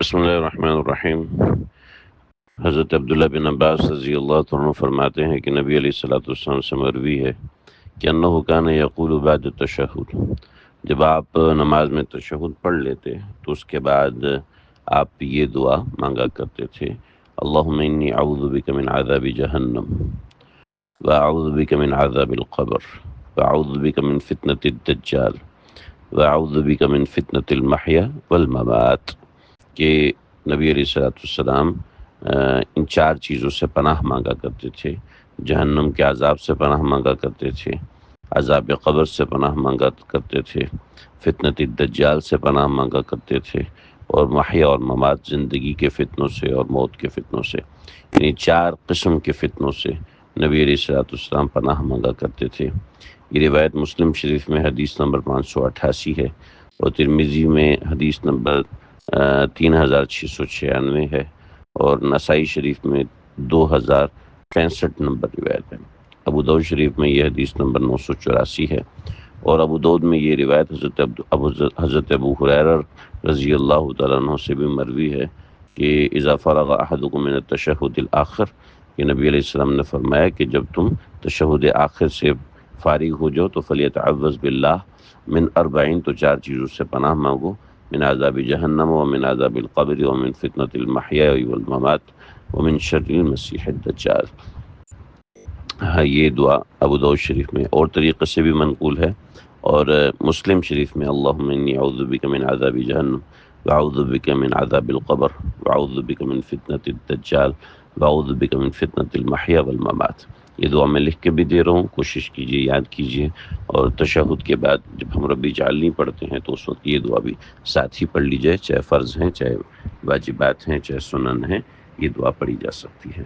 بسم اللہ الرحمن الرحیم۔ حضرت عبداللہ بن عباس رضی اللہ عنہ فرماتے ہیں کہ نبی علیہ الصلوۃ والسلام سے مروی ہے کہ انہ کان یقول بعد التشہد، جب آپ نماز میں تشہد پڑھ لیتے تو اس کے بعد آپ یہ دعا مانگا کرتے تھے: اللہم انی اعوذ بک من عذاب جہنم واعوذ بک من عذاب القبر واعوذ بک من فتنة الدجال واعوذ بک من فتنة المحیا والممات، کہ نبی علیہ الصلوۃ والسلام ان چار چیزوں سے پناہ مانگا کرتے تھے۔ جہنم کے عذاب سے پناہ مانگا کرتے تھے، عذاب قبر سے پناہ مانگا کرتے تھے، فتنۃ الدجال سے پناہ مانگا کرتے تھے، اور محیا اور ممات، زندگی کے فتنوں سے اور موت کے فتنوں سے، یعنی چار قسم کے فتنوں سے نبی علیہ الصلوۃ والسلام پناہ مانگا کرتے تھے۔ یہ روایت مسلم شریف میں حدیث نمبر 588 ہے، اور ترمذی میں حدیث نمبر 3696 ہے، اور نسائی شریف میں 2065 نمبر روایت ہے۔ ابو داؤد شریف میں یہ حدیث نمبر 984 ہے، اور ابو داؤد میں یہ روایت حضرت ابو ہریرہ رضی اللہ تعالیٰ عنہ سے بھی مروی ہے کہ اذا فرغ احدکم من التشہد الاخر، کہ نبی علیہ السلام نے فرمایا کہ جب تم تشہد آخر سے فارغ ہو جاؤ تو فلیتعوذ باللہ من 40، تو چار چیزوں سے پناہ مانگو: من عذاب جہنم ومن عذاب القبر ومن فتنة المحیا والممات ومن شر المسیح الدجال۔ ہاں، یہ دعا ابو داؤد شریف میں اور طریقے سے بھی منقول ہے، اور مسلم شریف میں اللہم انی اعوذ بک من عذاب جہنم واعوذ بک من عذاب القبر واعوذ بک من فتنة الدجال واعوذ بک من فتنة المحیا والممات۔ یہ دعا میں لکھ کے بھی دے رہا ہوں، کوشش کیجئے یاد کیجئے، اور تشہد کے بعد جب ہم رب اجعلنی پڑھتے ہیں تو اس وقت یہ دعا بھی ساتھ ہی پڑھ لیجئے، چاہے فرض ہیں، چاہے واجبات ہیں، چاہے سنن ہیں، یہ دعا پڑھی جا سکتی ہے۔